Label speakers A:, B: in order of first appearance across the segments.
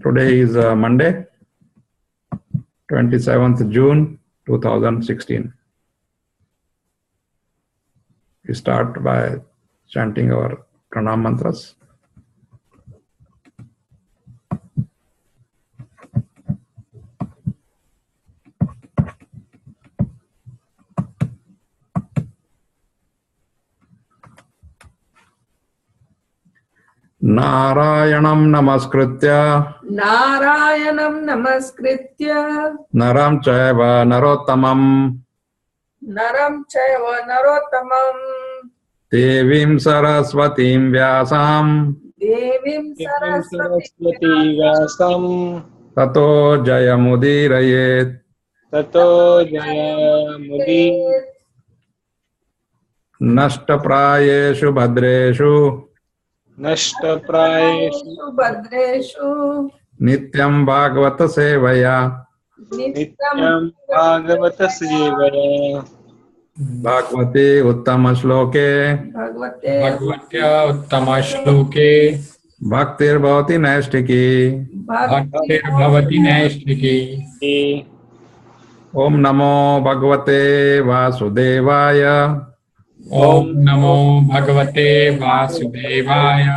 A: Today is Monday, 27th June 2016. We start by chanting our pranam mantras. Narayanam namaskritya naram chaiva narottamam devim saraswatim vyasam tato jayamudirayet nashtaprayeshu bhadreshu nityam bhagavata sevaya bhagavate uttama shloke bhaktir bhavati naistiki Om namo bhagavate vasudevaya
B: Om Namo Bhagavate Vasudevaya.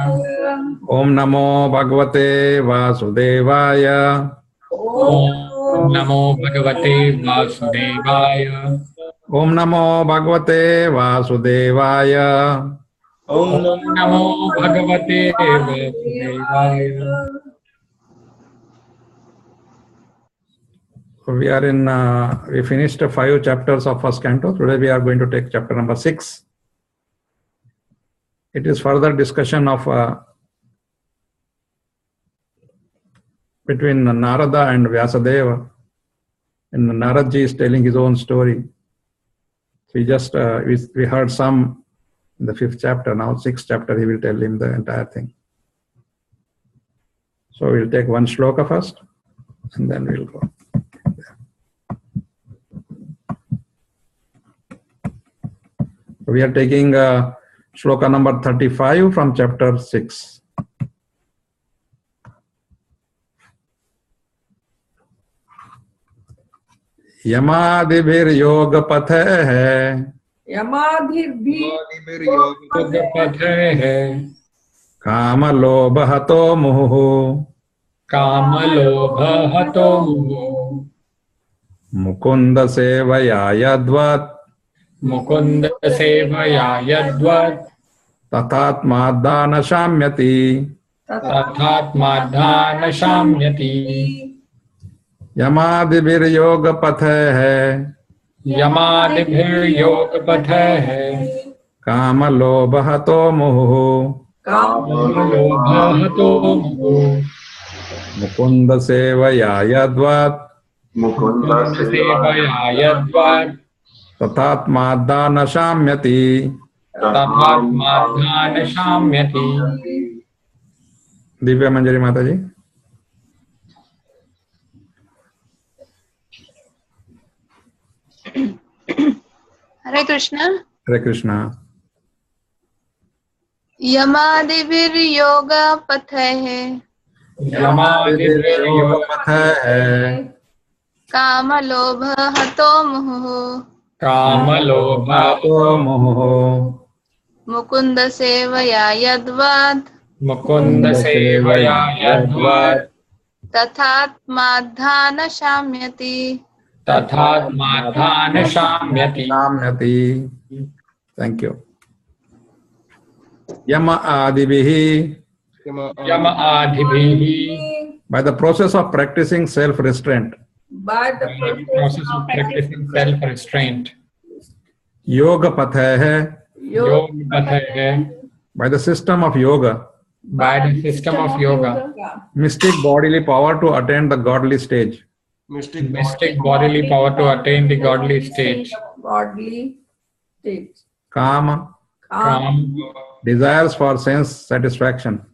A: Om namo bhagavate vasudevaya
B: Om Namo Bhagavate Vasudevaya.
A: Om namo bhagavate vasudevaya
B: Om Namo Bhagavate Vasudevaya.
A: We are in, we finished 5 chapters of first canto. Today we are going to take chapter number 6. It is further discussion of between Narada and Vyasadeva. And Naradji is telling his own story. We just, we heard some in the 5th chapter. Now 6th chapter he will tell him the entire thing. So we'll take one shloka first and then we'll go. We are taking shloka number 35 from chapter 6. Yamadibhir yoga pathe hai kama lobha hato muhu mukunda sevaya yadvat
B: Mukunda Sevaya Yadvat
A: tathatmadana shamyati
B: Tathatmadhana Shamyati.
A: Yamadibhir yoga pathe hai
B: Yamadibhir Yoga Pathe hai
A: kama lobha hato muhu
B: Lobhato
A: mukunda sevaya yadvat
B: Mukunda Sevaya Yadvat
A: tathatmadana shamyati.
B: Tathatmadhana Shamyati.
A: Divya Manjari Mataji.
C: Hare Krishna.
A: Hare Krishna.
C: यमादिभिर योग पथ है
B: Yamadibhir Yoga
A: hai
C: काम लोभ हतो मुहुः
B: Kama Lobha
A: muhu
C: Mukund सेवया यद्वत्
B: Mukunda Sevaya Yadvat
C: तथात्माधान शाम्यति.
B: Tathatmadhana Shamyati.
A: shamyati. Thank you. Yama adibhihi.
B: Yama Adhibhihi.
A: By the process of practicing self-restraint.
B: By the process of practicing self-restraint.
A: Yoga pathe hai.
B: Yoga Pathe hai.
A: By the system of yoga.
B: By the system of yoga.
A: Mystic bodily power to attain the godly stage.
B: Mystic bodily power to attain the godly stage.
A: Kama.
B: Kam.
A: Desires for sense satisfaction.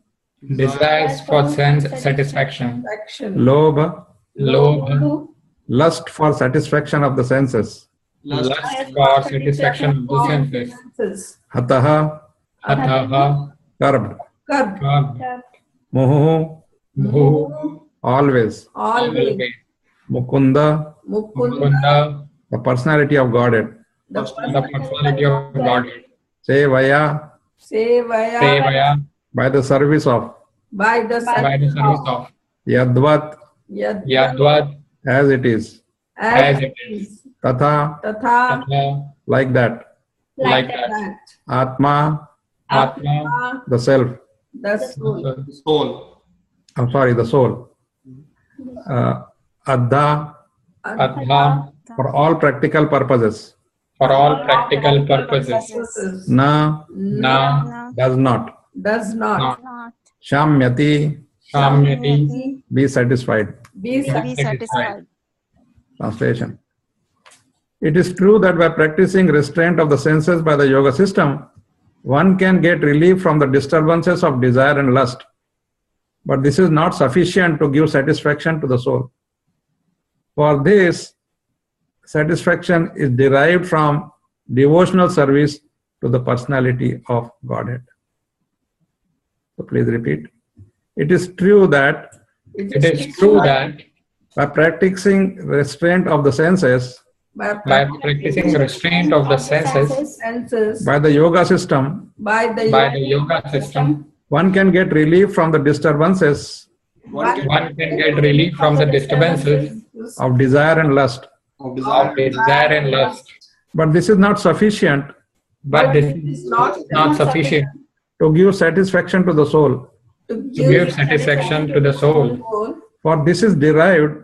B: Desires for sense satisfaction.
A: Lobha.
B: Lobha.
A: Lust for satisfaction of the senses.
B: Lust for satisfaction of the senses.
A: Hataha.
B: Hatha.
A: Curbed.
B: Kab.
A: Muhu.
B: Muhu.
A: always.
D: always.
A: Mukunda,
D: Mukunda,
B: Mukunda,
A: the personality of Godhead.
D: the
B: the personality of God.
A: Sevaya,
D: Sevaya,
B: Sevaya,
A: by the service of.
D: by the
B: by the service of.
A: Yadvat,
B: Yadvat,
A: as it is.
B: as it is.
A: Tatha,
D: Tatha,
B: Tatha,
A: like that.
B: like that.
D: that.
A: Atma,
B: Atma,
A: the self.
D: The soul.
B: soul.
A: I'm sorry, the soul. Adha,
B: Atma,
A: for all practical purposes.
B: for all practical purposes.
A: Na,
B: Na,
A: does not.
D: Does not.
A: Shamyati,
B: Shamyati,
A: be satisfied.
D: Be
B: be satisfied.
A: Translation. It is true that by practicing restraint of the senses by the yoga system, one can get relief from the disturbances of desire and lust. But this is not sufficient to give satisfaction to the soul. For this, satisfaction is derived from devotional service to the personality of Godhead. So please repeat. It is true that
B: It is true that
A: by practicing restraint of the senses
D: by
B: by practicing restraint of the senses
D: senses,
A: by the yoga system,
D: by the
B: by the yoga system,
A: one can get relief from the disturbances
B: one can get relief from the disturbances
A: of desire and lust.
B: of desire and lust.
A: But this is not sufficient
B: But this is not sufficient
A: to give satisfaction to the soul.
D: to
B: to give satisfaction to the soul.
A: For this is derived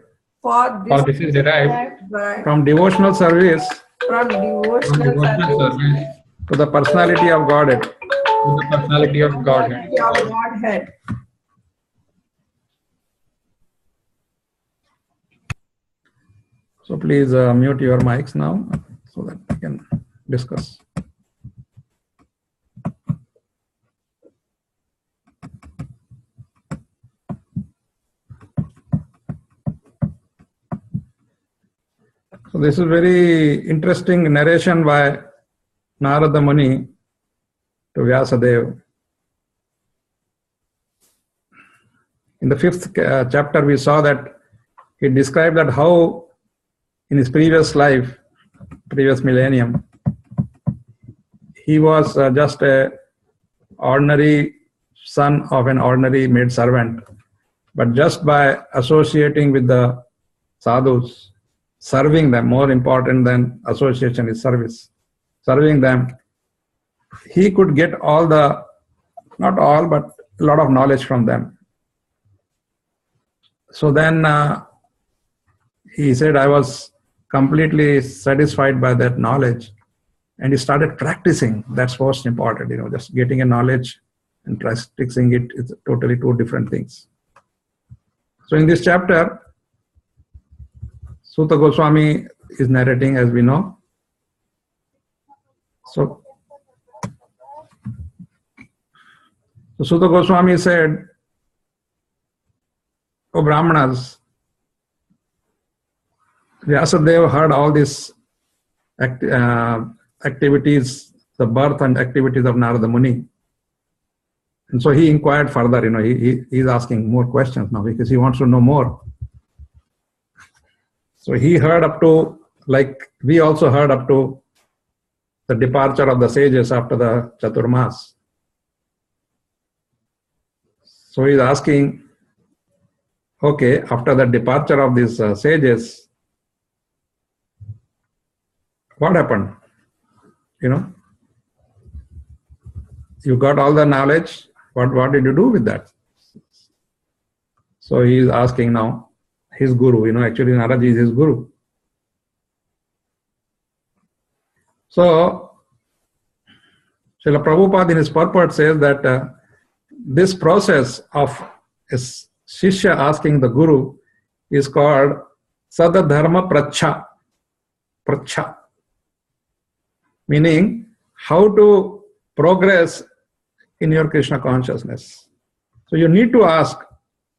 B: For this is derived
A: from devotional service
D: from
B: from
D: devotional
B: devotional
D: service
B: service
A: to the personality of Godhead.
B: to the personality of Godhead.
D: of Godhead.
A: So please mute your mics now so that we can discuss. So this is very interesting narration by Narada Muni to Vyasadeva. In the 5th chapter, we saw that he described that how in his previous life, previous millennium, he was just a ordinary son of an ordinary maid servant. But just by associating with the sadhus, serving them, more important than association is service, serving them, he could get all the, not all, but a lot of knowledge from them. So then he said, I was completely satisfied by that knowledge. And he started practicing. That's most important, just getting a knowledge and practicing it is totally two different things. So in this chapter, Suta Goswami is narrating, as we know. So Suta Goswami said, O Brahmanas, Vyasadeva heard all these activities, the birth and activities of Narada Muni. And so he inquired further, he's asking more questions now because he wants to know more. So he heard up to, like we also heard up to the departure of the sages after the Chaturmas. So he's asking, okay, after the departure of these sages, what happened? You got all the knowledge. What did you do with that? So he is asking now his guru. Actually Naraji is his guru. So Srila Prabhupada in his purport says that this process of a Shishya asking the guru is called Sadadharma Pracha. Pracha. Meaning how to progress in your Krishna consciousness. So you need to ask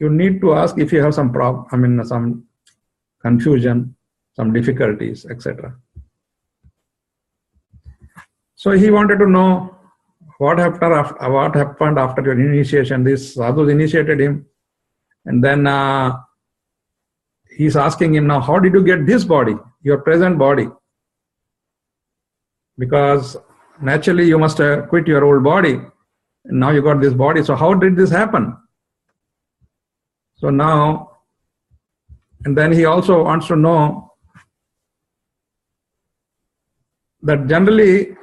A: if you have some problem, some confusion, some difficulties, etc. So he wanted to know what happened after your initiation. These sadhus initiated him, and then he's asking him now, how did you get this body, your present body? Because naturally you must quit your old body. And now you got this body. So how did this happen? So now, and then he also wants to know that generally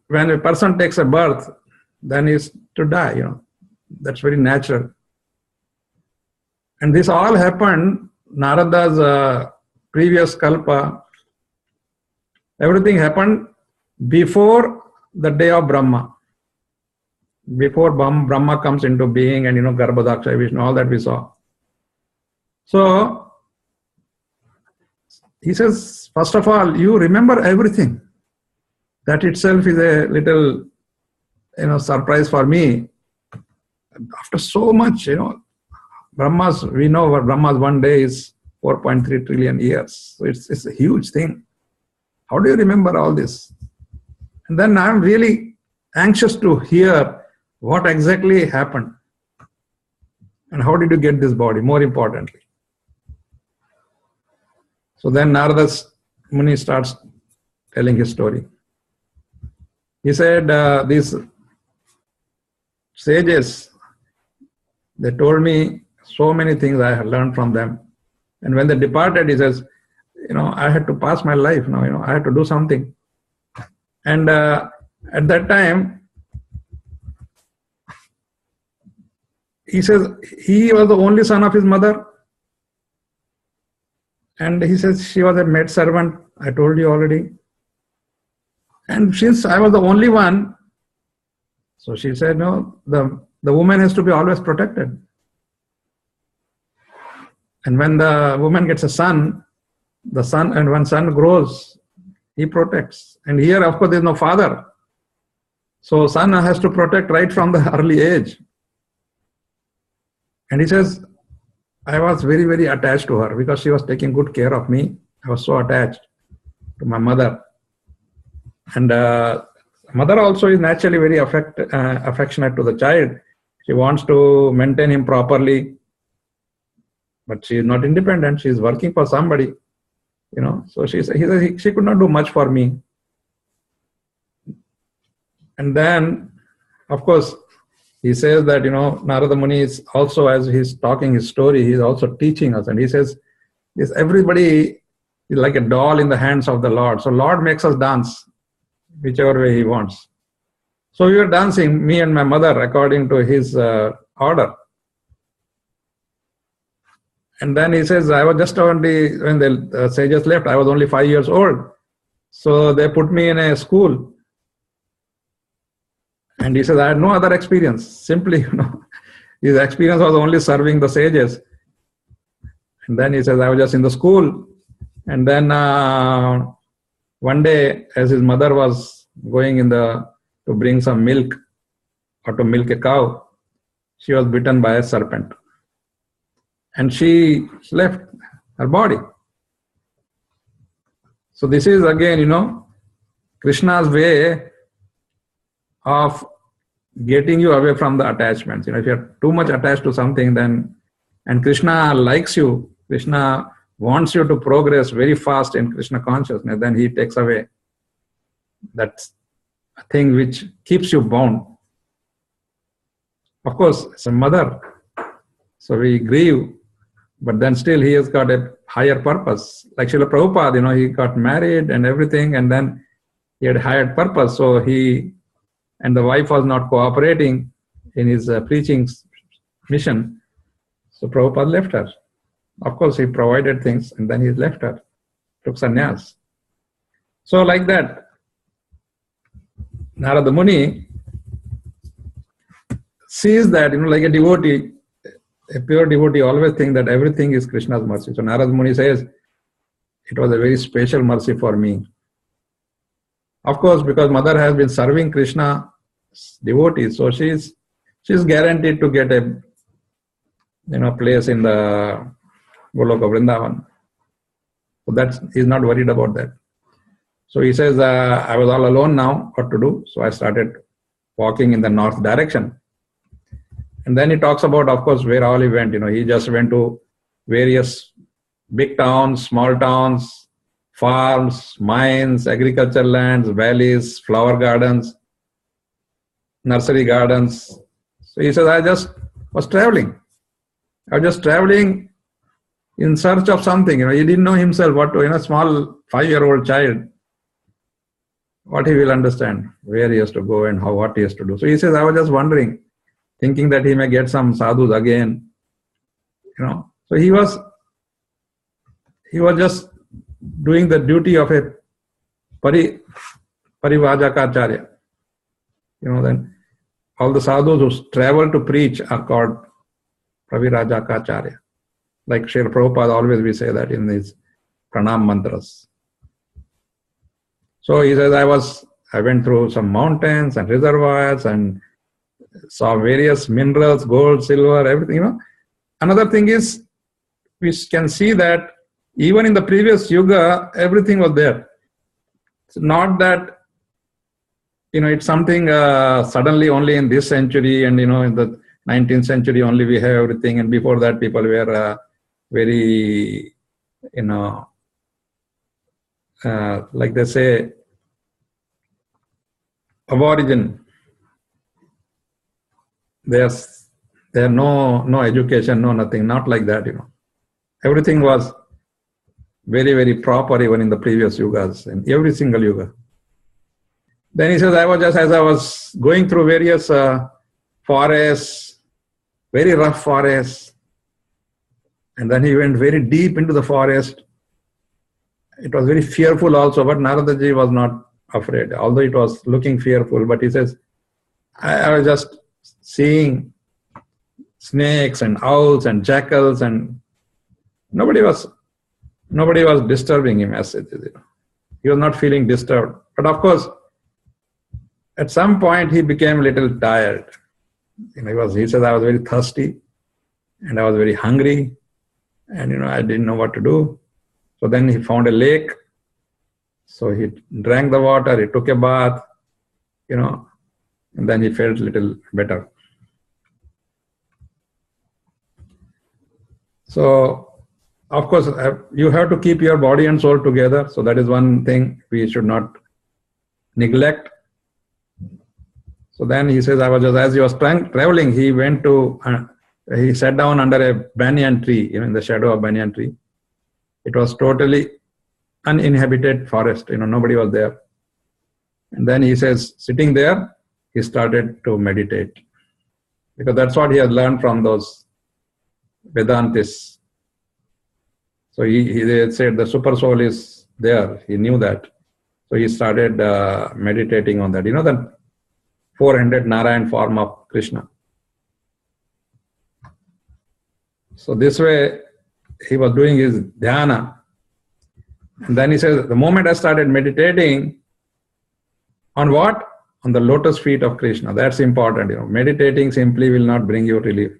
A: when a person takes a birth, then he's to die, That's very natural. And this all happened, Narada's previous kalpa, everything happened before the day of Brahma. Before Brahma comes into being and, Garbhadaksha, Vishnu, all that we saw. So, he says, first of all, you remember everything. That itself is a little, surprise for me. After so much, Brahma's, we know what Brahma's one day is 4.3 trillion years. So it's a huge thing. How do you remember all this? And then I'm really anxious to hear what exactly happened. And how did you get this body, more importantly? So then Narada Muni starts telling his story. He said, these sages, they told me so many things I had learned from them. And when they departed, he says, I had to pass my life now, I had to do something. And at that time, he says he was the only son of his mother. And he says she was a maid servant, I told you already. And since I was the only one, so she said, no, the woman has to be always protected. And when the woman gets a son, and when son grows, he protects. And here, of course, there is no father. So son has to protect right from the early age. And he says, I was very, very attached to her because she was taking good care of me. I was so attached to my mother. And mother also is naturally very affectionate to the child. She wants to maintain him properly. But she is not independent. She is working for somebody. So she could not do much for me. And then, of course, he says that, Narada Muni is also, as he's talking his story, he's also teaching us. And he says, everybody is like a doll in the hands of the Lord. So Lord makes us dance whichever way he wants. So we were dancing, me and my mother, according to his order. And then he says, I was just only, when the sages left, I was only 5 years old. So they put me in a school. And he says, I had no other experience. Simply, his experience was only serving the sages. And then he says, I was just in the school. And then one day, as his mother was going to bring some milk or to milk a cow, she was bitten by a serpent. And she left her body. So this is again, Krishna's way of getting you away from the attachments. If you're too much attached to something, and Krishna likes you, Krishna wants you to progress very fast in Krishna consciousness, then he takes away that thing which keeps you bound. Of course, it's a mother, so we grieve, but then still he has got a higher purpose. Like Srila Prabhupada, he got married and everything, and then he had higher purpose. So and the wife was not cooperating in his preaching mission. So Prabhupada left her. Of course, he provided things, and then he left her, took sannyas. So like that, Narada Muni sees that, like a devotee, a pure devotee always thinks that everything is Krishna's mercy. So Narada Muni says, it was a very special mercy for me. Of course, because mother has been serving Krishna devotees, so she's guaranteed to get a place in the Goloka Vrindavan. So he's not worried about that. So he says, I was all alone now, what to do? So I started walking in the north direction. And then he talks about, of course, where all he went. He just went to various big towns, small towns, farms, mines, agricultural lands, valleys, flower gardens, nursery gardens. So he says, I just was traveling. I was just traveling in search of something. He didn't know himself what to, a small 5-year-old child, what he will understand, where he has to go and what he has to do. So he says, I was just wondering, thinking that he may get some sadhus again. So he was just doing the duty of a Parivajakacharya. Then all the sadhus who travel to preach are called Parivajakacharya. Like Srila Prabhupada always we say that in these pranam mantras. So he says, I went through some mountains and reservoirs and saw various minerals, gold, silver, everything. Another thing is, we can see that even in the previous yuga, everything was there. It's not that, it's something suddenly only in this century and, in the 19th century only we have everything. And before that, people were very, like they say, aborigine. There's no education, no nothing, not like that, Everything was very, very proper even in the previous yugas, in every single yuga. Then he says, as I was going through various forests, very rough forests, and then he went very deep into the forest. It was very fearful also, but Naradaji was not afraid, although it was looking fearful. But he says, I was just seeing snakes and owls and jackals, and nobody was disturbing him as it is. He was not feeling disturbed. But of course, at some point he became a little tired. He says, I was very thirsty and I was very hungry, and I didn't know what to do. So then he found a lake. So he drank the water, he took a bath, and then he felt a little better. So, of course, you have to keep your body and soul together. So that is one thing we should not neglect. So then he says, as he was traveling, he went to, he sat down under a banyan tree, in the shadow of banyan tree. It was totally uninhabited forest, nobody was there. And then he says, sitting there, he started to meditate. Because that's what he has learned from those Vedantists. So they said the super soul is there. He knew that. So he started meditating on that. The 400 Narayan form of Krishna. So this way, he was doing his dhyana. And then he says, the moment I started meditating, on what? On the lotus feet of Krishna. That's important. Meditating simply will not bring you relief.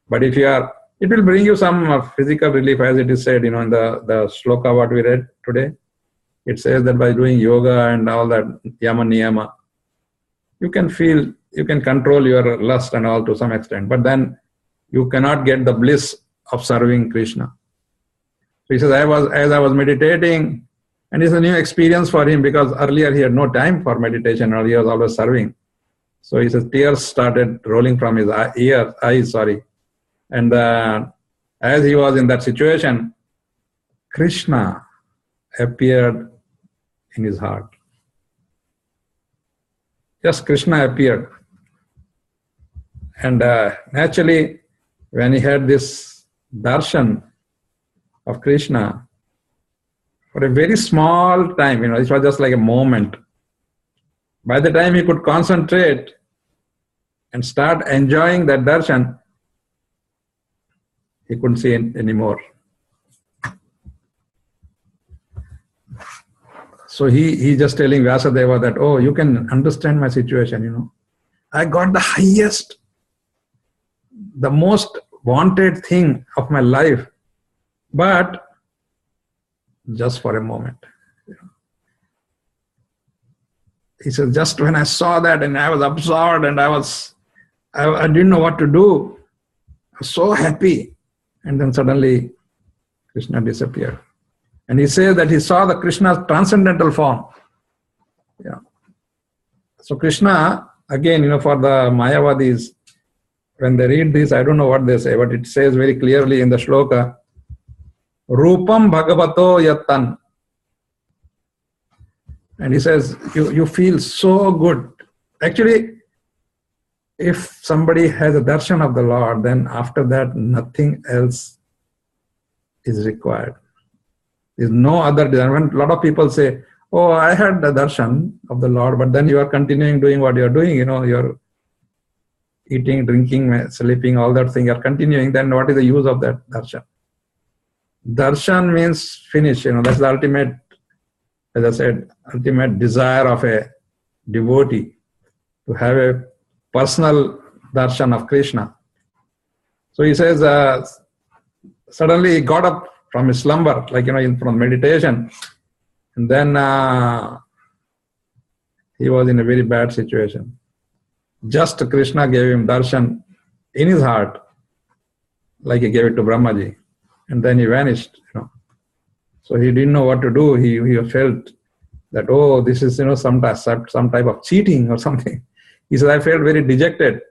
A: But it will bring you some physical relief, as it is said, in the shloka what we read today. It says that by doing yoga and all that, yama niyama, you can control your lust and all to some extent. But then you cannot get the bliss of serving Krishna. So he says, as I was meditating, and it's a new experience for him because earlier he had no time for meditation, or he was always serving. So he says tears started rolling from his eyes. And as he was in that situation, Krishna appeared in his heart. Just Krishna appeared. And naturally, when he had this darshan of Krishna, for a very small time, it was just like a moment. By the time he could concentrate and start enjoying that darshan, he couldn't see it anymore. So he just telling Vyasadeva that, oh, you can understand my situation, I got the highest, the most wanted thing of my life, but just for a moment. He says, just when I saw that and I was absorbed and I didn't know what to do, I was so happy. And then suddenly Krishna disappeared. And he says that he saw the Krishna's transcendental form. Yeah. So Krishna, again, for the Mayavadis, when they read this, I don't know what they say, but it says very clearly in the shloka, Rupam Bhagavato Yattan. And he says, you feel so good. Actually, if somebody has a darshan of the Lord, then after that, nothing else is required. There's no other desire. When a lot of people say, oh, I had the darshan of the Lord, but then you are continuing doing what you are doing, you're eating, drinking, sleeping, all that thing, you're continuing, then what is the use of that darshan? Darshan means finish, that's the ultimate, as I said, ultimate desire of a devotee, to have a personal darshan of Krishna. So he says, suddenly he got up from his slumber, from meditation, and then he was in a very bad situation. Just Krishna gave him darshan in his heart, like he gave it to Brahmaji, and then he vanished. So he didn't know what to do. He felt that, oh, this is some type of cheating or something. He said, I felt very dejected,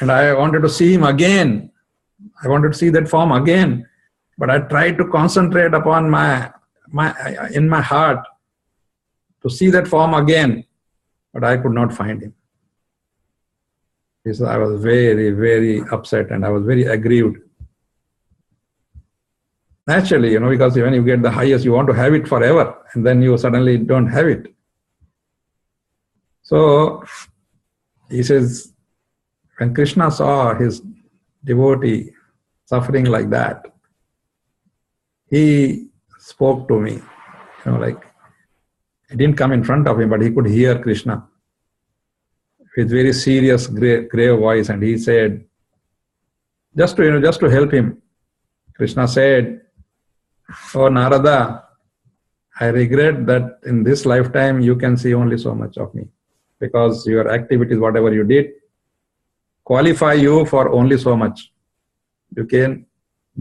A: and I wanted to see him again. I wanted to see that form again, but I tried to concentrate upon in my heart to see that form again, but I could not find him. He said, I was very, very upset and I was very aggrieved. Naturally, because when you get the highest, you want to have it forever, and then you suddenly don't have it. So he says, when Krishna saw his devotee suffering like that, he spoke to me, he didn't come in front of him, but he could hear Krishna with very serious, grave voice, and he said, just to help him, Krishna said, oh Narada, I regret that in this lifetime you can see only so much of me, because your activities, whatever you did, qualify you for only so much. You can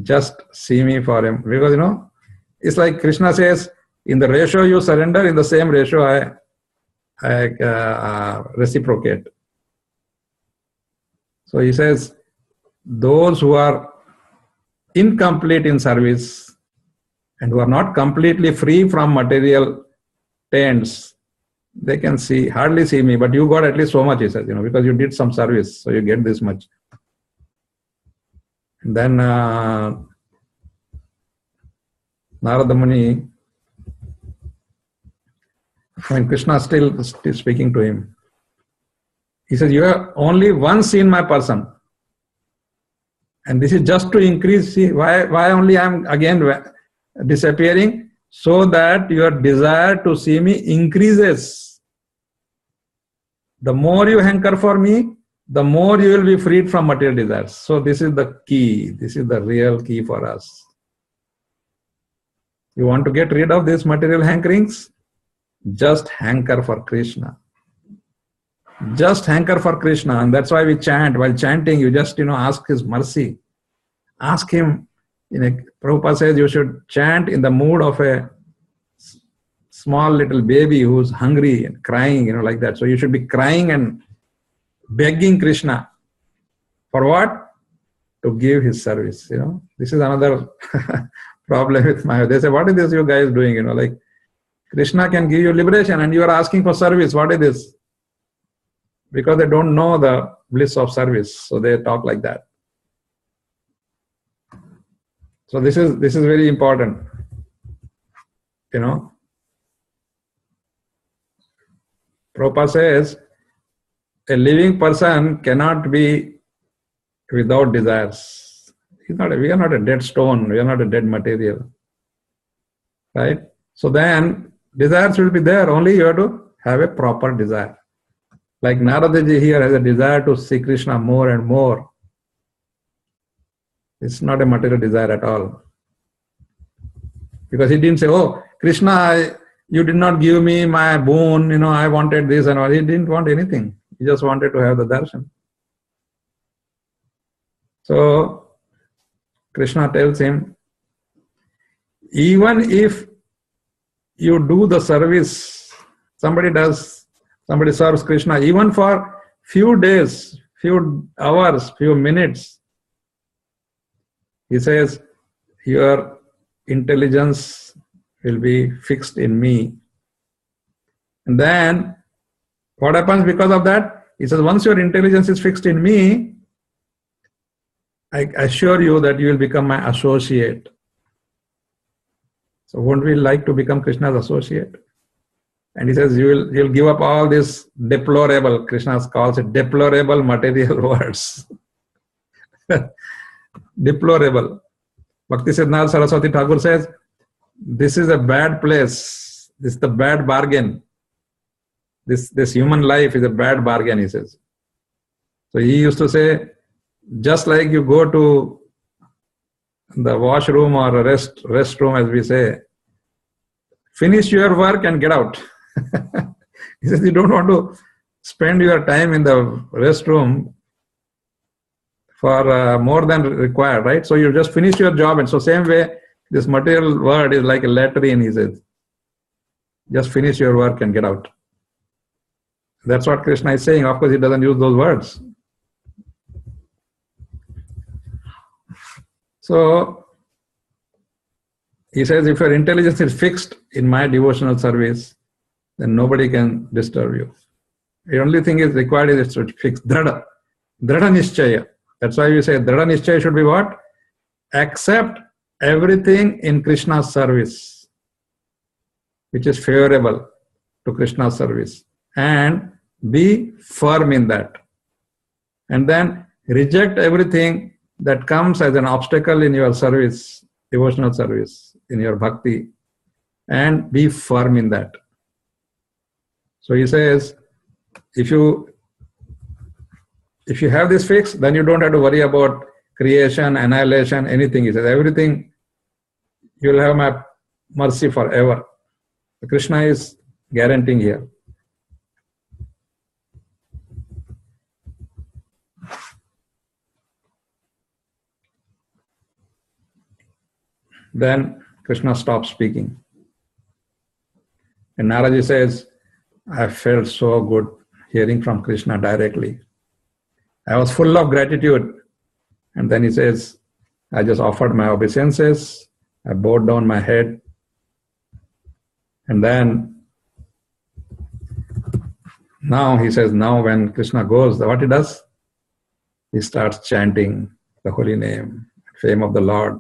A: just see me for him. Because, it's like Krishna says, in the ratio you surrender, in the same ratio I reciprocate. So he says, those who are incomplete in service and who are not completely free from material taints, they can hardly see me, but you got at least so much, he says, because you did some service, so you get this much. And then Narada Muni, when Krishna is still speaking to him, he says, you have only once seen my person. And this is just to increase, why only I am again disappearing? So that your desire to see me increases. The more you hanker for me, the more you will be freed from material desires. So this is the key. This is the real key for us. You want to get rid of these material hankerings? Just hanker for Krishna. Just hanker for Krishna. And that's why we chant. While chanting, you just, ask His mercy. Ask Him. Prabhupada says you should chant in the mood of a small little baby who's hungry and crying, like that. So you should be crying and begging Krishna. For what? To give his service, This is another problem with they say, what is this you guys doing? Like Krishna can give you liberation and you are asking for service. What is this? Because they don't know the bliss of service. So they talk like that. So this is very important. Prabhupada says, a living person cannot be without desires. We are not a dead stone. We are not a dead material. Right? So then, desires will be there. Only you have to have a proper desire. Like Naradaji here has a desire to see Krishna more and more. It's not a material desire at all. Because he didn't say, oh, Krishna, you did not give me my boon, I wanted this and all. He didn't want anything. He just wanted to have the darshan. So, Krishna tells him, even if you do the service, somebody serves Krishna, even for few days, few hours, few minutes, he says, your intelligence will be fixed in me. And then, what happens because of that? He says, once your intelligence is fixed in me, I assure you that you will become my associate. So won't we like to become Krishna's associate? And he says, you'll give up all this deplorable, Krishna calls it deplorable material words. Deplorable. Bhakti Siddhanath Saraswati Thakur says, this is a bad place. This is the bad bargain. This human life is a bad bargain, he says. So he used to say, just like you go to the washroom or a restroom, as we say, finish your work and get out. He says, you don't want to spend your time in the restroom for more than required, right? So you just finish your job. And so same way, this material world is like a latrine, he says. Just finish your work and get out. That's what Krishna is saying. Of course, he doesn't use those words. So, he says, if your intelligence is fixed in my devotional service, then nobody can disturb you. The only thing is required is to fix Dhrada. Dhrada Nishchaya. That's why we say Dhrada Nishchaya should be what? Accept everything in Krishna's service, which is favorable to Krishna's service, and be firm in that. And then reject everything that comes as an obstacle in your service, devotional service, in your bhakti, and be firm in that. So he says, if you have this fix, then you don't have to worry about creation, annihilation, anything. He says, everything, you will have my mercy forever. So Krishna is guaranteeing here. Then Krishna stops speaking. And Naraji says, I felt so good hearing from Krishna directly. I was full of gratitude. And then he says, I just offered my obeisances. I bowed down my head. And then, now he says, now when Krishna goes, what he does? He starts chanting the holy name, fame of the Lord,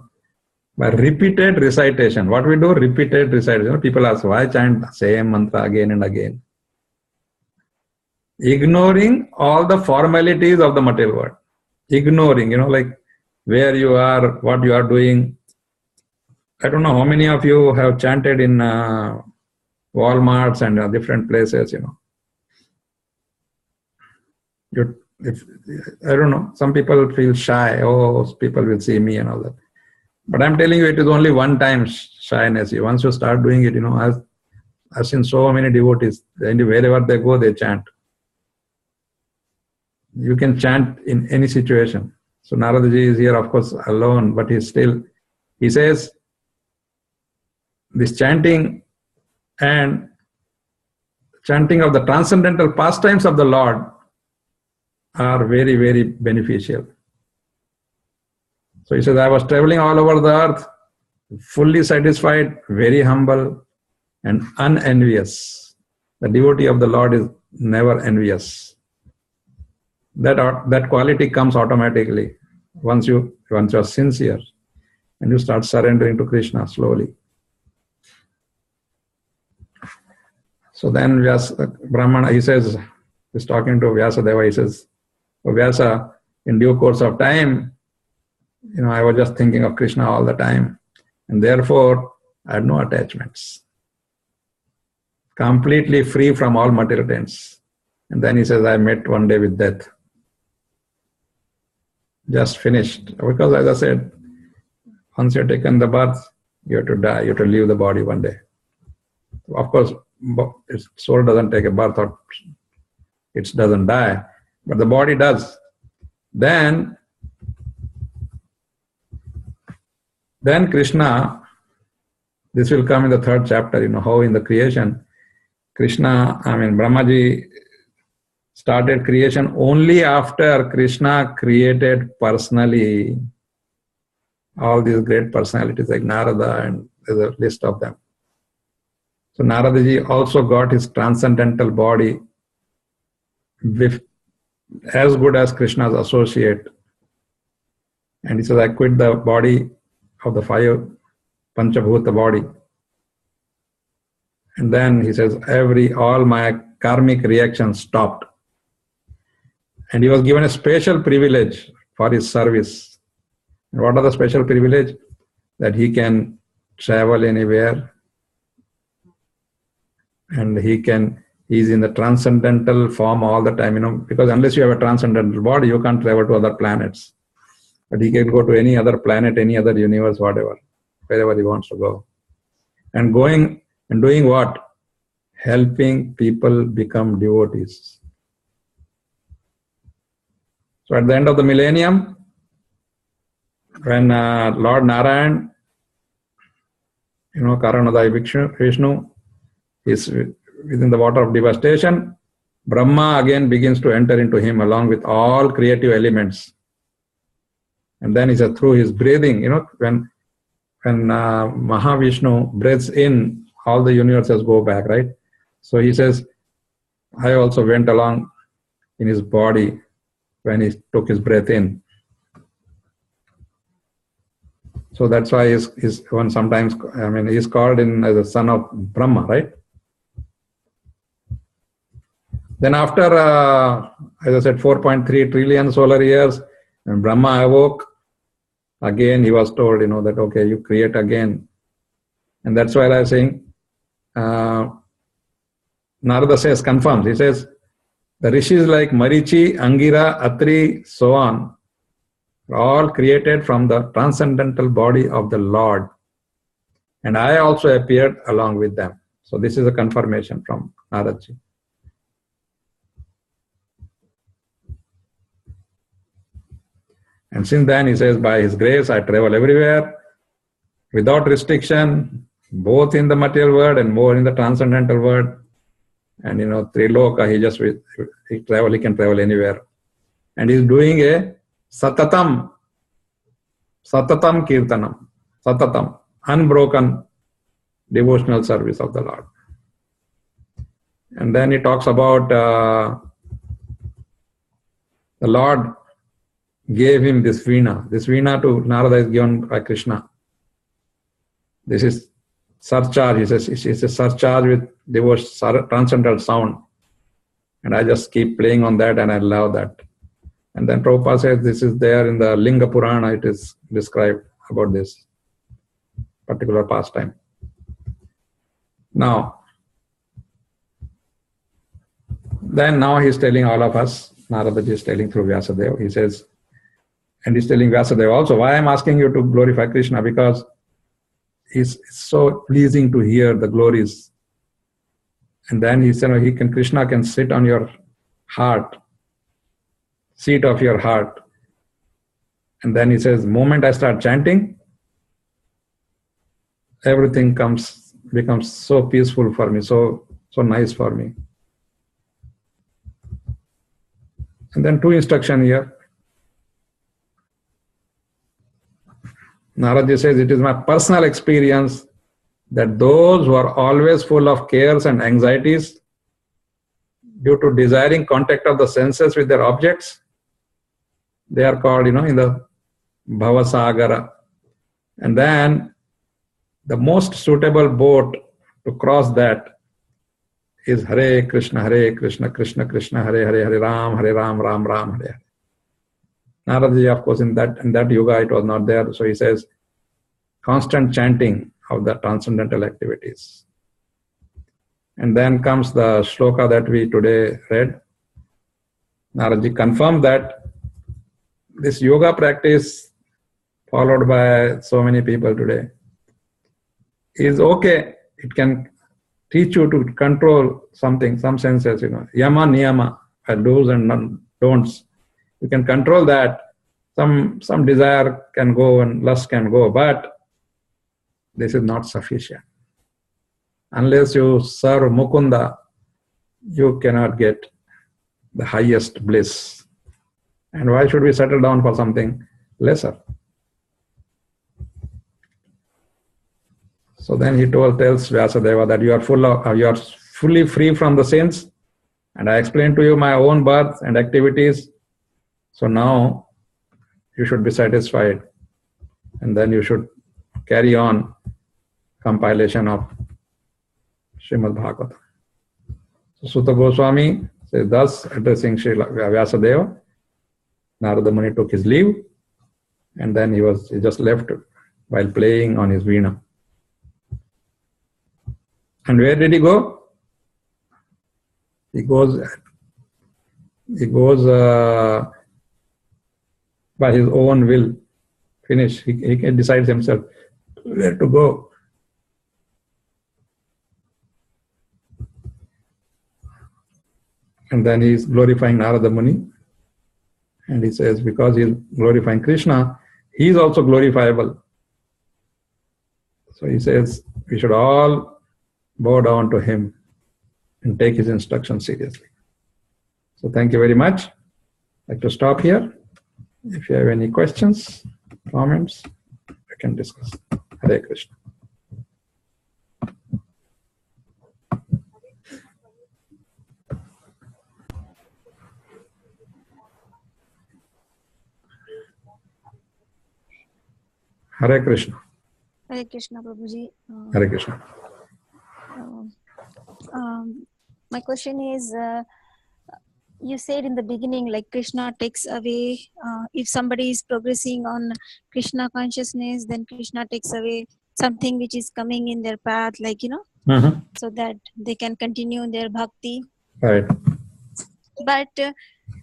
A: by repeated recitation. What we do? Repeated recitation. People ask, why chant same mantra again and again? Ignoring all the formalities of the material world. Ignoring, like where you are, what you are doing. I don't know how many of you have chanted in Walmarts and different places, I don't know, some people feel shy. Oh, people will see me and all that. But I'm telling you, it is only one time shyness. Once you start doing it, I've seen so many devotees, wherever they go, they chant. You can chant in any situation. So Naradaji is here, of course, alone, but he says, this chanting and chanting of the transcendental pastimes of the Lord are very, very beneficial. So he says, I was traveling all over the earth, fully satisfied, very humble, and unenvious. The devotee of the Lord is never envious. That quality comes automatically once you are sincere and you start surrendering to Krishna slowly. So then Brahmana, he says, he's talking to Vyasadeva, he says, oh, Vyasa, in due course of time, I was just thinking of Krishna all the time, and therefore I had no attachments. Completely free from all material ends. And then he says, I met one day with death. Just finished. Because as I said, once you've taken the birth, you have to die, you have to leave the body one day. Of course, its soul doesn't take a birth or it doesn't die, but the body does. Then Then Krishna, this will come in the 3rd chapter, how in the creation, Brahmaji started creation only after Krishna created personally all these great personalities like Narada, and there's a list of them. So Naradaji also got his transcendental body with as good as Krishna's associate. And he says, I quit the body of the 5 Panchabhuta body. And then he says, all my karmic reactions stopped. And he was given a special privilege for his service. And what are the special privilege? That he can travel anywhere. And he's in the transcendental form all the time, because unless you have a transcendental body, you can't travel to other planets. But he can go to any other planet, any other universe, whatever, wherever he wants to go. And going and doing what? Helping people become devotees. So at the end of the millennium, when Lord Narayan, Karanodaya Vishnu, is within the water of devastation, Brahma again begins to enter into him along with all creative elements. And then he said through his breathing, when Mahavishnu breathes in, all the universes go back, right? So he says, I also went along in his body when he took his breath in. So that's why he's sometimes, he's called in as a son of Brahma, right? Then after, as I said, 4.3 trillion solar years, when Brahma awoke, again he was told, that, okay, you create again. And that's why I was saying, Narada says, confirms, he says, the rishis like Marichi, Angira, Atri, so on, are all created from the transcendental body of the Lord. And I also appeared along with them. So this is a confirmation from Naradji. And since then, he says, by his grace, I travel everywhere without restriction, both in the material world and more in the transcendental world. And, Triloka, he can travel anywhere. And he's doing a satatam kirtanam, satatam, unbroken devotional service of the Lord. And then he talks about the Lord gave him this veena. This veena to Narada is given by Krishna. This is surcharge. He says it's a surcharge with devotional transcendental sound. And I just keep playing on that and I love that. And then Prabhupada says this is there in the Linga Purana, it is described about this particular pastime. Now he's telling all of us, Naradaji is telling through Vyasadeva, he says, and he's telling Vyasadeva also, why I'm asking you to glorify Krishna, because it's so pleasing to hear the glories. And then he said, Krishna can sit on your heart, seat of your heart. And then he says, moment I start chanting, everything becomes so peaceful for me, so nice for me. And then 2 instructions here. Naradji says, it is my personal experience that those who are always full of cares and anxieties due to desiring contact of the senses with their objects, they are called, in the Bhavasagara. And then the most suitable boat to cross that is Hare Krishna, Krishna Krishna, Hare Ram, Ram Ram, Hare. Naradaji, of course, in that yuga it was not there. So he says, constant chanting of the transcendental activities. And then comes the shloka that we today read. Naradaji confirmed that this yoga practice followed by so many people today is okay. It can teach you to control something, some senses, yama, niyama, do's and don'ts. You can control that. Some desire can go and lust can go, but this is not sufficient. Unless you serve Mukunda, you cannot get the highest bliss. And why should we settle down for something lesser? So then he tells Vyasadeva that you are fully free from the sins, and I explained to you my own birth and activities. So now you should be satisfied, and then you should carry on compilation of Srimad Bhagavatam. So Sutta Goswami says, thus addressing Sri Vyasadeva, Narada Muni took his leave, and then he just left while playing on his veena. And where did he go? He goes by his own will. Finish. He decides himself where to go. And then he is glorifying Narada Muni. And he says, because he is glorifying Krishna, he is also glorifiable. So he says, we should all bow down to him and take his instructions seriously. So thank you very much. I'd like to stop here. If you have any questions, comments, we can discuss. Hare Krishna. Hare Krishna.
E: Hare Krishna, Prabhuji.
A: Hare Krishna.
E: My question is, you said in the beginning, like Krishna takes away, if somebody is progressing on Krishna consciousness, then Krishna takes away something which is coming in their path, like, so that they can continue their bhakti.
A: Right.
E: But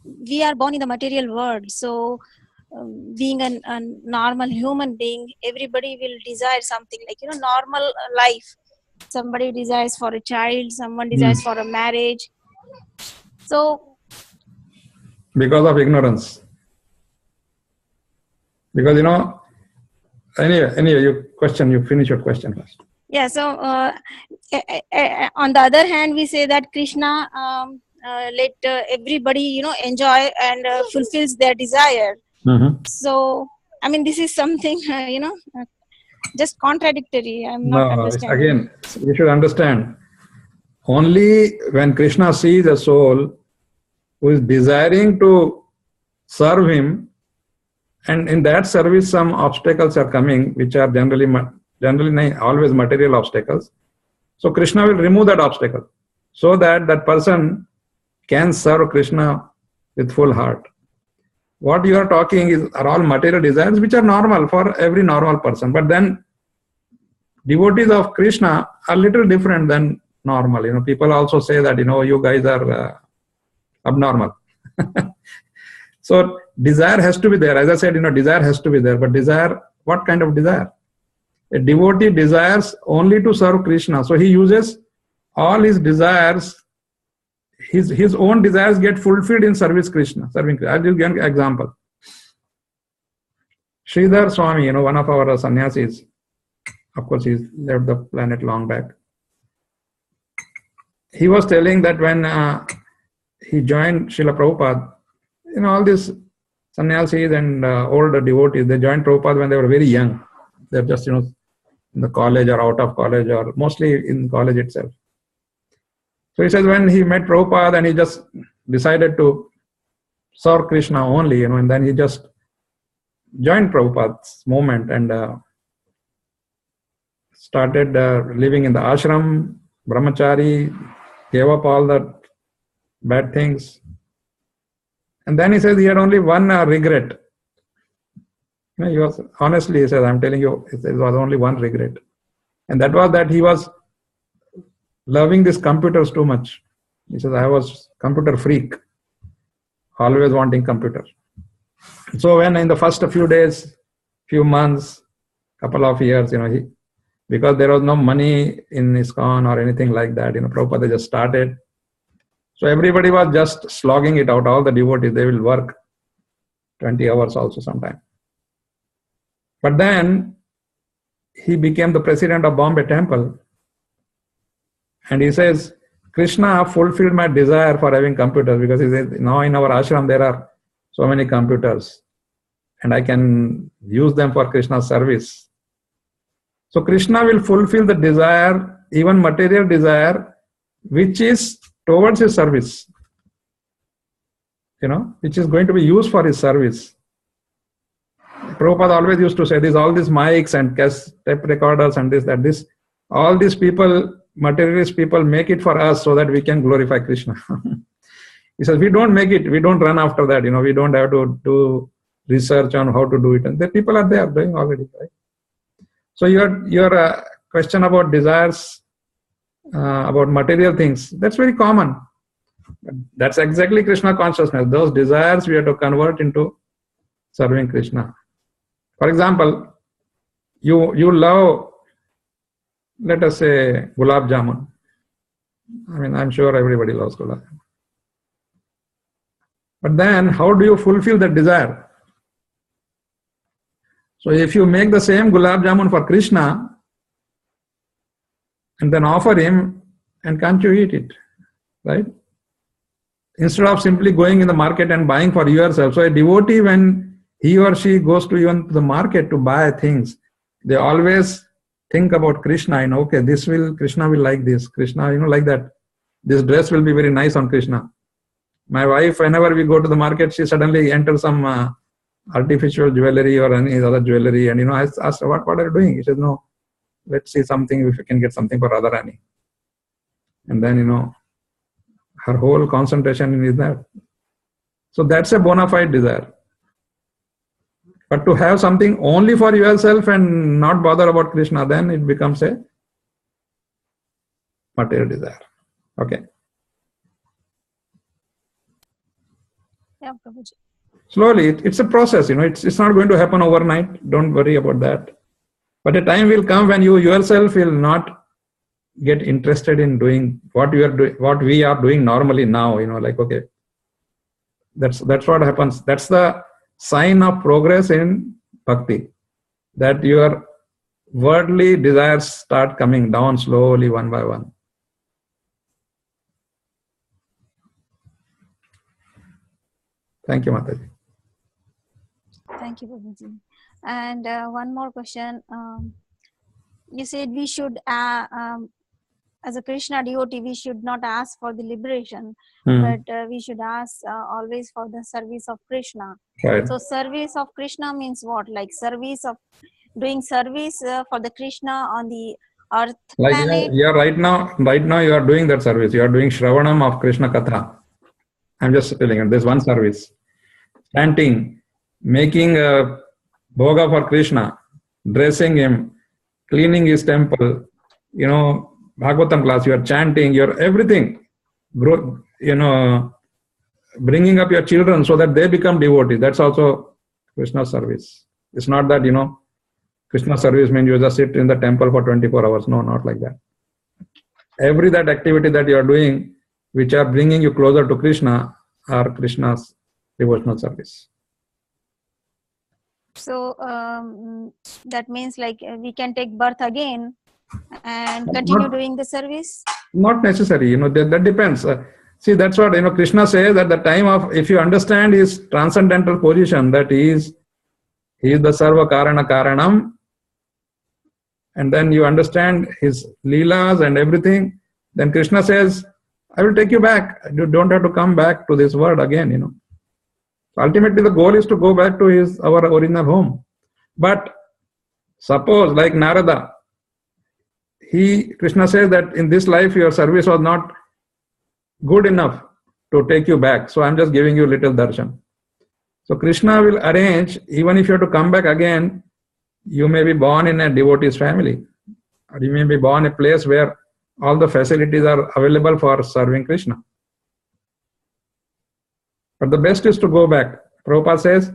E: we are born in the material world, so being a normal human being, everybody will desire something like, normal life. Somebody desires for a child, someone desires for a marriage. So,
A: because of ignorance. Because, anyway, you finish your question first.
E: Yeah, so on the other hand, we say that Krishna let everybody, enjoy and fulfills their desire. So, I mean, this is something, just contradictory. I'm not understanding.
A: Again, you should understand. Only when Krishna sees a soul who is desiring to serve him, and in that service some obstacles are coming, which are generally always material obstacles. So Krishna will remove that obstacle so that that person can serve Krishna with full heart. What you are talking are all material desires which are normal for every normal person. But then devotees of Krishna are little different than normal. People also say that, you guys are abnormal. So desire has to be there. As I said, desire has to be there. But desire, what kind of desire? A devotee desires only to serve Krishna. So he uses all his desires. His own desires get fulfilled in serving Krishna. I'll give you an example. Sridhar Swami, one of our sannyasis, of course, he's left the planet long back. He was telling that when he joined Srila Prabhupada, all these sannyasis and older devotees, they joined Prabhupada when they were very young. They're just, in the college or out of college or mostly in college itself. So he says when he met Prabhupada and he just decided to serve Krishna only, and then he just joined Prabhupada's movement and started living in the ashram, brahmachari, gave up all the bad things. And then he says he had only one regret. He was, honestly, he says, I'm telling you, there was only one regret. And that was that he was loving these computers too much. He says, I was computer freak, always wanting computer. So when in the first few days, few months, couple of years, because there was no money in ISKCON or anything like that, Prabhupada just started. So everybody was just slogging it out. All the devotees, they will work 20 hours also sometime. But then he became the president of Bombay Temple. And he says, Krishna fulfilled my desire for having computers, because he says, now in our ashram there are so many computers and I can use them for Krishna's service. So Krishna will fulfill the desire, even material desire, which is towards his service, which is going to be used for his service. Prabhupada always used to say this, all these mics and tape recorders and this, all these people, materialist people, make it for us so that we can glorify Krishna. He says, we don't make it, we don't run after that, we don't have to do research on how to do it. And the people are there doing already, right? So your question about desires, about material things, that's very common. That's exactly Krishna consciousness. Those desires we have to convert into serving Krishna. For example, you love, let us say, gulab jamun. I mean, I'm sure everybody loves gulab jamun. But then, how do you fulfill that desire? So if you make the same gulab jamun for Krishna and then offer him, and can't you eat it, right? Instead of simply going in the market and buying for yourself. So a devotee, when he or she goes to even the market to buy things, they always think about Krishna, okay, Krishna will like this, Krishna, like that. This dress will be very nice on Krishna. My wife, whenever we go to the market, she suddenly enters some artificial jewelry or any other jewelry, and I asked her, what are you doing? She says, no, let's see something, if we can get something for Radharani. And then, her whole concentration is that. So that's a bona fide desire. But to have something only for yourself and not bother about Krishna, then it becomes a material desire. Okay.
E: Yeah, Prabhuji.
A: Slowly, it's a process, it's not going to happen overnight. Don't worry about that. But a time will come when you yourself will not get interested in doing what we are doing normally now, like, okay, that's what happens. That's the sign of progress in bhakti, that your worldly desires start coming down slowly, one by one. Thank you, Mataji.
E: Thank you, Prabhuji. And one more question. You said we should, as a Krishna devotee, we should not ask for the liberation, but we should ask always for the service of Krishna.
A: Right.
E: So service of Krishna means what? Like doing service for the Krishna on the earth planet?
A: Yeah, right now you are doing that service. You are doing Shravanam of Krishna Katha. I'm just telling you, there's one service. Chanting, making a bhoga for Krishna, dressing him, cleaning his temple, Bhagavatam class, you are chanting, you're everything, bringing up your children so that they become devotees. That's also Krishna service. It's not that, Krishna service means you just sit in the temple for 24 hours. No, not like that. Every that activity that you are doing, which are bringing you closer to Krishna, are Krishna's devotional service.
E: So that means like we can take birth again and continue doing the service? Not
A: necessary, that depends. See, that's what, Krishna says at the time of, if you understand his transcendental position, that he is the Sarva Karana Karanam, and then you understand his Leelas and everything, then Krishna says, I will take you back. You don't have to come back to this world again, Ultimately, the goal is to go back to our original home. But suppose, like Narada, Krishna says that in this life your service was not good enough to take you back. So I'm just giving you little darshan. So Krishna will arrange, even if you have to come back again, you may be born in a devotee's family, or you may be born in a place where all the facilities are available for serving Krishna. But the best is to go back. Prabhupada says,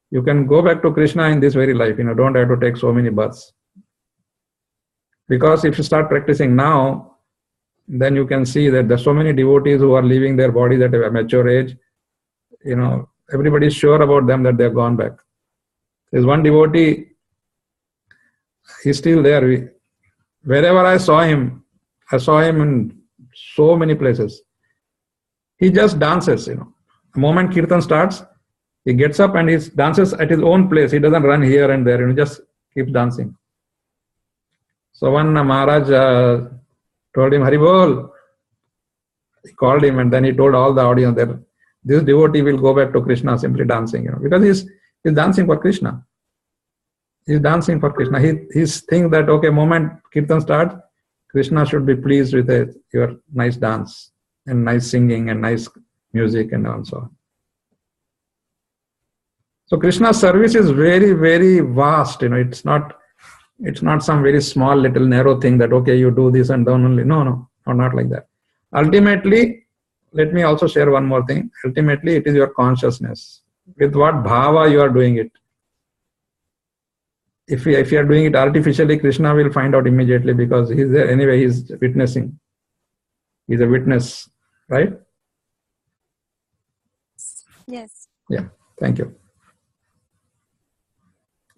A: you can go back to Krishna in this very life, don't have to take so many births. Because if you start practicing now, then you can see that there's so many devotees who are leaving their bodies at a mature age. Everybody is sure about them that they've gone back. There's one devotee, He's still there. Wherever I saw him in so many places. He just dances, The moment Kirtan starts, he gets up and he dances at his own place. He doesn't run here and there, just keeps dancing. So when Maharaj told him, Haribol, he called him and then he told all the audience that this devotee will go back to Krishna simply dancing, because he's dancing for Krishna. He's dancing for Krishna. He's thinking that, okay, moment Kirtan starts, Krishna should be pleased with your nice dance and nice singing and nice music and so on. So Krishna's service is very, very vast. It's not some very small little narrow thing that, okay, you do this and then only. No, not like that. Ultimately, let me also share one more thing. Ultimately, it is your consciousness. With what bhava you are doing it. If you are doing it artificially, Krishna will find out immediately because he's there. Anyway, he's witnessing. He's a witness, right?
E: Yes.
A: Yeah, thank you.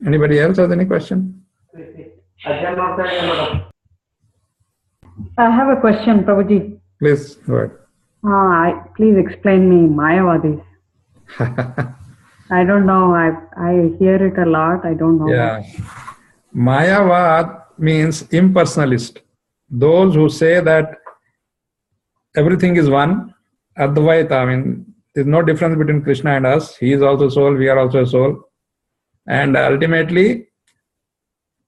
A: Anybody else has any question?
F: I have a question, Prabhuji.
A: Please, go ahead.
F: Please explain me Mayavadis. I don't know. I hear it a lot. I don't know.
A: Yeah. Mayavad means impersonalist. Those who say that everything is one, Advaita, there's no difference between Krishna and us. He is also soul, we are also a soul. And ultimately,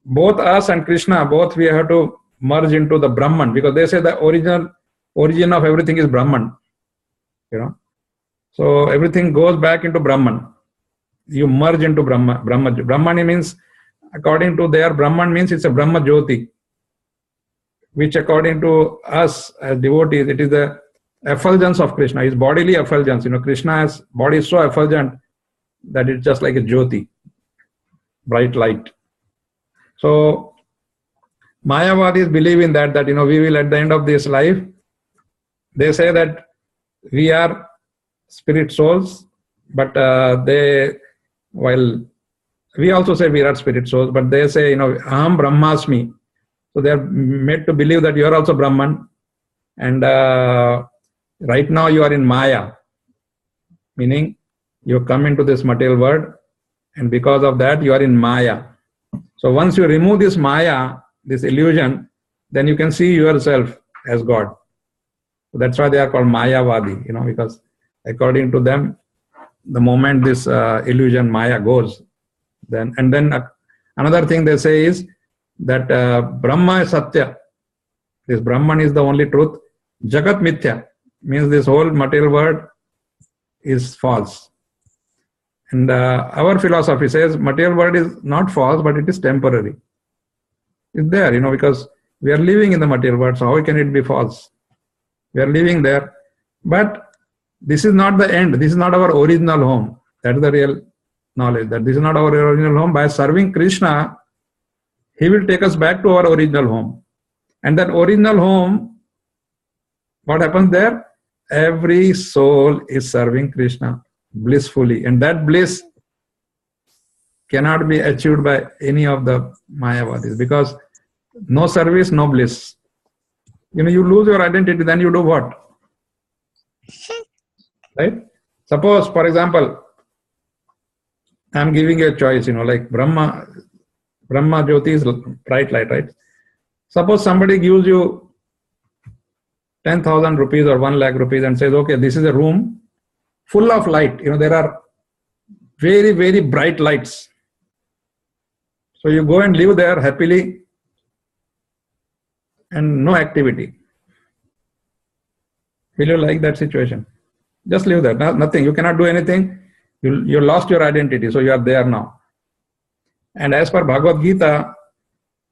A: both us and Krishna, both we have to merge into the Brahman, because they say the origin of everything is Brahman. So everything goes back into Brahman. You merge into Brahman. Brahmani means, according to their Brahman means it's a Brahma Jyoti, which according to us as devotees, it is the effulgence of Krishna, his bodily effulgence. Krishna's body is so effulgent that it's just like a Jyoti, bright light. So Mayavadis believe in that we will at the end of this life, they say that we are spirit souls, but while we also say we are spirit souls, but they say, Aham Brahmasmi. So they are made to believe that you are also Brahman. And right now you are in Maya, meaning you come into this material world, and because of that you are in Maya. So once you remove this Maya, this illusion, then you can see yourself as God. So that's why they are called Mayavadi, because according to them, the moment this illusion Maya goes, then another thing they say is that Brahma is Satya. This Brahman is the only truth. Jagat Mithya means this whole material world is false. And our philosophy says material world is not false, but it is temporary. It's there, because we are living in the material world, so how can it be false? We are living there. But this is not the end. This is not our original home. That is the real knowledge, that this is not our original home. By serving Krishna, he will take us back to our original home. And that original home, what happens there? Every soul is serving Krishna blissfully. And that bliss cannot be achieved by any of the Mayavadis, because no service, no bliss. You lose your identity, then you do what? Right? Suppose, for example, I am giving you a choice, like Brahma Jyoti is bright light, right? Suppose somebody gives you 10,000 rupees or 1 lakh rupees and says, okay, this is a room full of light. There are very, very bright lights. So you go and live there happily and no activity. Will you like that situation? Just live there, nothing. You cannot do anything. You lost your identity, so you are there now. And as per Bhagavad Gita,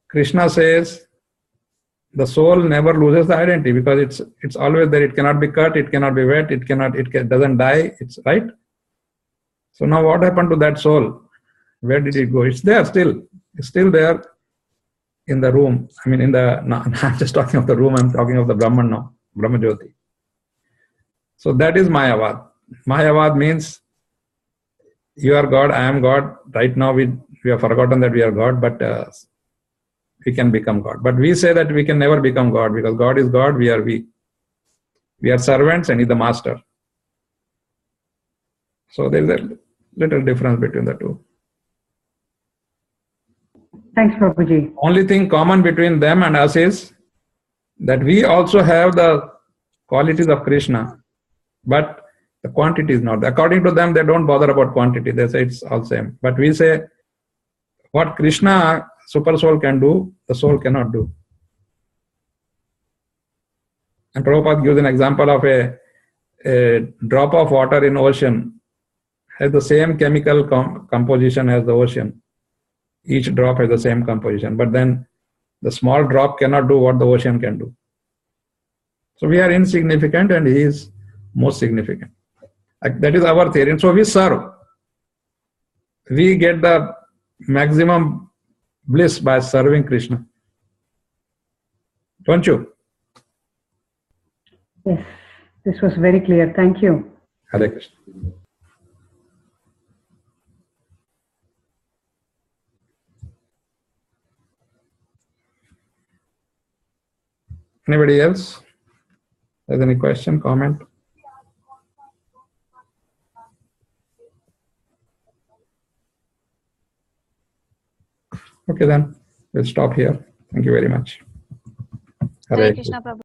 A: Krishna says the soul never loses the identity, because it's always there. It cannot be cut, it cannot be wet, it doesn't die. It's right. So now what happened to that soul? Where did it go? It's there still. It's still there in the room. I'm just talking of the room. I'm talking of the Brahman now, Brahma Jyoti. So that is Mayavad. Mayavad means you are God, I am God. Right now we have forgotten that we are God, but we can become God. But we say that we can never become God because God is God, we are we. We are servants and He is the master. So there is a little difference between the two.
F: Thanks, Prabhuji.
A: Only thing common between them and us is that we also have the qualities of Krishna, but the quantity is not. According to them, they don't bother about quantity. They say it's all same. But we say what Krishna, super soul, can do, the soul cannot do. And Prabhupada gives an example of a drop of water in ocean has the same chemical composition as the ocean. Each drop has the same composition, but then the small drop cannot do what the ocean can do. So we are insignificant and He is most significant. That is our theory. And so we serve. We get the maximum bliss by serving Krishna. Don't you?
F: Yes, this was very clear. Thank you.
A: Hare Krishna. Anybody else? Has any question, comment? Okay, then we'll stop here. Thank you very much.
E: Hare Krishna, Prabhu.